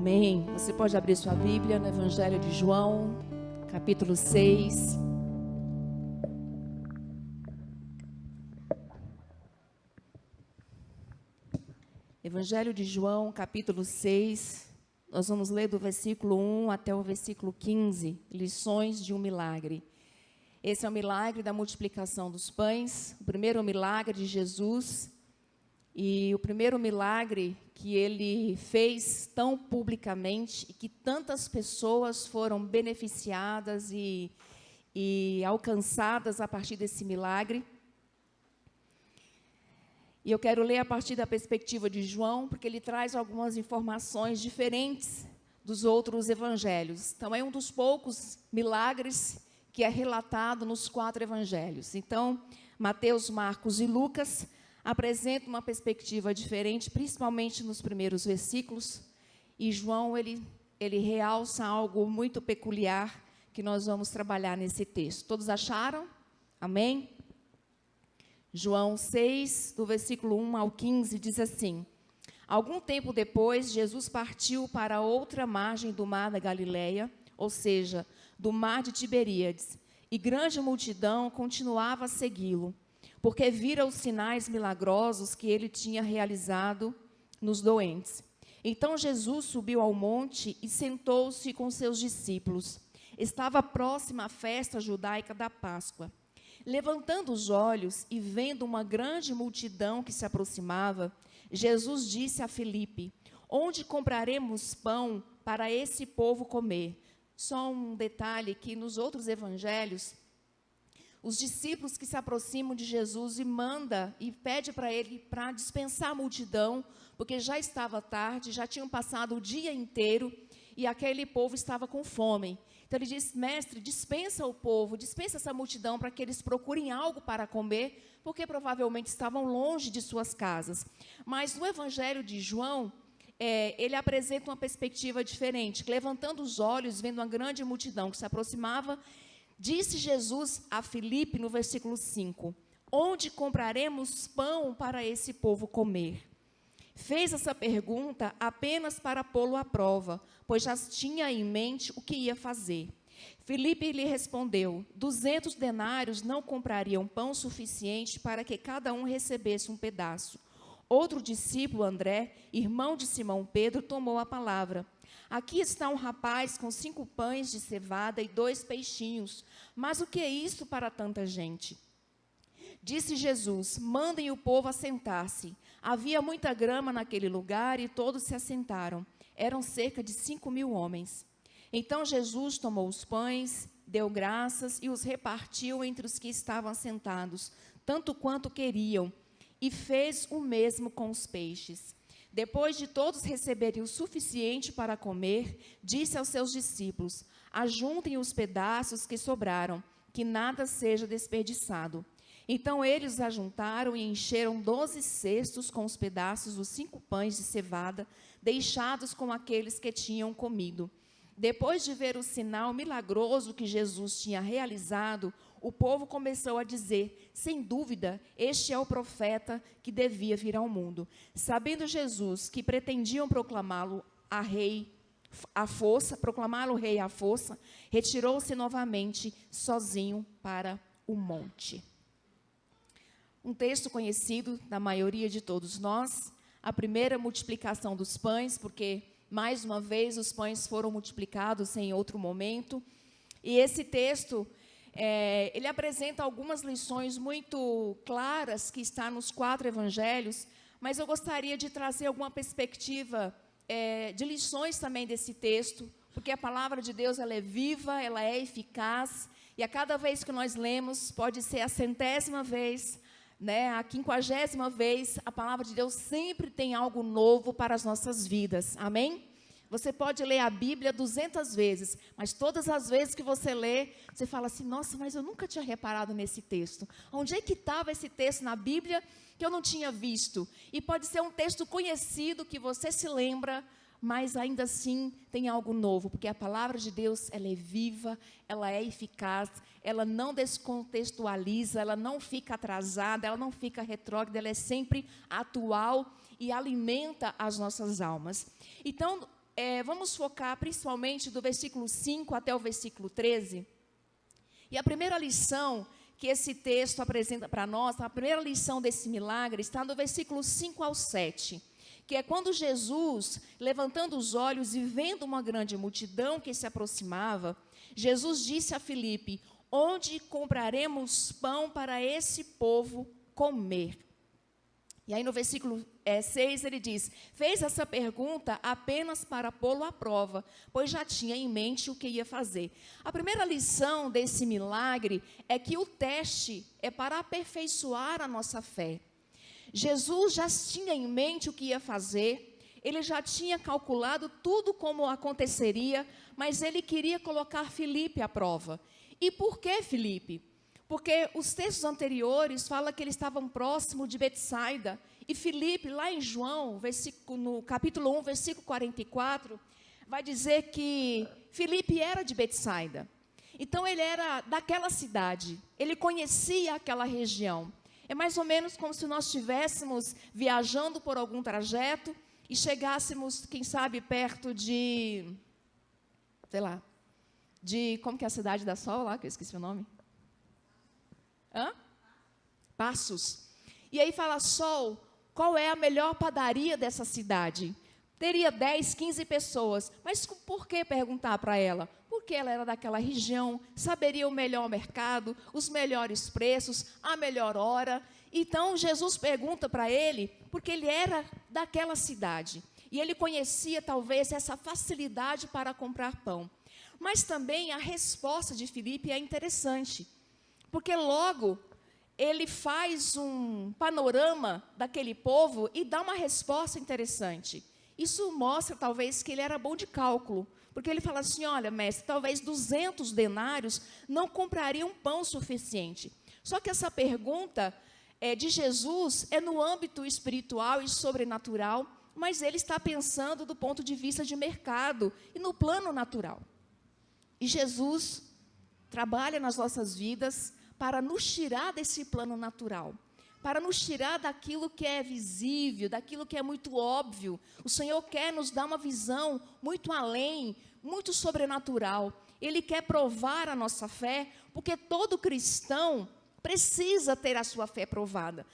Amém. Você pode abrir sua Bíblia no Evangelho de João, capítulo 6. Evangelho de João, capítulo 6. Nós vamos ler do versículo 1 até o versículo 15, lições de um milagre. Esse é o milagre da multiplicação dos pães, o primeiro milagre de Jesus, e o primeiro milagre que ele fez tão publicamente e que tantas pessoas foram beneficiadas e alcançadas a partir desse milagre. E eu quero ler a partir da perspectiva de João, porque ele traz algumas informações diferentes dos outros evangelhos. Então, é um dos poucos milagres que é relatado nos 4 evangelhos. Então, Mateus, Marcos e Lucas apresentam uma perspectiva diferente, principalmente nos primeiros versículos. E João, ele realça algo muito peculiar que nós vamos trabalhar nesse texto. Todos acharam? Amém? João 6, do versículo 1 ao 15, diz assim: Algum tempo depois, Jesus partiu para outra margem do mar da Galileia, ou seja, do mar de Tiberíades, e grande multidão continuava a segui-lo, porque vira os sinais milagrosos que ele tinha realizado nos doentes. Então Jesus subiu ao monte e sentou-se com seus discípulos. Estava próxima a festa judaica da Páscoa. Levantando os olhos e vendo uma grande multidão que se aproximava, Jesus disse a Filipe: Onde compraremos pão para esse povo comer? Só um detalhe, que nos outros evangelhos, os discípulos que se aproximam de Jesus e manda e pede para ele para dispensar a multidão, porque já estava tarde, já tinham passado o dia inteiro e aquele povo estava com fome. Então ele diz: mestre, dispensa o povo, dispensa essa multidão para que eles procurem algo para comer, porque provavelmente estavam longe de suas casas. Mas no Evangelho de João, ele apresenta uma perspectiva diferente. Levantando os olhos, vendo uma grande multidão que se aproximava, disse Jesus a Filipe, no versículo 5, Onde compraremos pão para esse povo comer? Fez essa pergunta apenas para pô-lo à prova, pois já tinha em mente o que ia fazer. Filipe lhe respondeu: 200 denários não comprariam pão suficiente para que cada um recebesse um pedaço. Outro discípulo, André, irmão de Simão Pedro, tomou a palavra. Aqui está um rapaz com 5 pães de cevada e 2 peixinhos. Mas o que é isso para tanta gente? Disse Jesus: mandem o povo assentar-se. Havia muita grama naquele lugar e todos se assentaram. Eram cerca de 5.000 homens. Então Jesus tomou os pães, deu graças e os repartiu entre os que estavam assentados, tanto quanto queriam, e fez o mesmo com os peixes. Depois de todos receberem o suficiente para comer, disse aos seus discípulos: ajuntem os pedaços que sobraram, que nada seja desperdiçado. Então eles ajuntaram e encheram 12 cestos com os pedaços dos 5 pães de cevada, deixados com aqueles que tinham comido. Depois de ver o sinal milagroso que Jesus tinha realizado, o povo começou a dizer: sem dúvida, este é o profeta que devia vir ao mundo. Sabendo Jesus que pretendiam proclamá-lo rei à força, retirou-se novamente sozinho para o monte. Um texto conhecido da maioria de todos nós, a primeira multiplicação dos pães, porque, mais uma vez, os pães foram multiplicados em outro momento. E esse texto, ele apresenta algumas lições muito claras que está nos 4 evangelhos, mas eu gostaria de trazer alguma perspectiva de lições também desse texto, porque a palavra de Deus, ela é viva, ela é eficaz, e a cada vez que nós lemos, pode ser a 100ª vez, a 50ª vez, a palavra de Deus sempre tem algo novo para as nossas vidas, amém? Você pode ler a Bíblia 200 vezes, mas todas as vezes que você lê, você fala assim: nossa, mas eu nunca tinha reparado nesse texto. Onde é que estava esse texto na Bíblia que eu não tinha visto? E pode ser um texto conhecido que você se lembra, mas ainda assim tem algo novo, porque a palavra de Deus, ela é viva, ela é eficaz, ela não descontextualiza, ela não fica atrasada, ela não fica retrógrada, ela é sempre atual e alimenta as nossas almas. Então, vamos focar principalmente do versículo 5 até o versículo 13. E a primeira lição que esse texto apresenta para nós, a primeira lição desse milagre, está no versículo 5 ao 7, que é quando Jesus, levantando os olhos e vendo uma grande multidão que se aproximava, Jesus disse a Filipe: onde compraremos pão para esse povo comer? E aí no versículo 6 ele diz: fez essa pergunta apenas para pô-lo à prova, pois já tinha em mente o que ia fazer. A primeira lição desse milagre é que o teste é para aperfeiçoar a nossa fé. Jesus já tinha em mente o que ia fazer, ele já tinha calculado tudo como aconteceria, mas ele queria colocar Filipe à prova. E por que Filipe? Porque os textos anteriores falam que eles estavam próximos de Betsaida, e Filipe, lá em João, no capítulo 1, versículo 44, vai dizer que Filipe era de Betsaida. Então ele era daquela cidade, ele conhecia aquela região. É mais ou menos como se nós estivéssemos viajando por algum trajeto e chegássemos, quem sabe, perto de, sei lá, como que é a cidade da Sol lá, que eu esqueci o nome? Passos. E aí fala: Sol, qual é a melhor padaria dessa cidade? Teria 10, 15 pessoas. Mas por que perguntar para ela? Porque ela era daquela região, saberia o melhor mercado, os melhores preços, a melhor hora. Então, Jesus pergunta para ele, porque ele era daquela cidade. E ele conhecia, talvez, essa facilidade para comprar pão. Mas também a resposta de Filipe é interessante. Porque logo ele faz um panorama daquele povo e dá uma resposta interessante. Isso mostra, talvez, que ele era bom de cálculo. Porque ele fala assim: olha, mestre, talvez 200 denários não comprariam pão suficiente. Só que essa pergunta de Jesus é no âmbito espiritual e sobrenatural, mas ele está pensando do ponto de vista de mercado e no plano natural. E Jesus trabalha nas nossas vidas para nos tirar desse plano natural, para nos tirar daquilo que é visível, daquilo que é muito óbvio. O Senhor quer nos dar uma visão muito além, muito sobrenatural. Ele quer provar a nossa fé, porque todo cristão precisa ter a sua fé provada.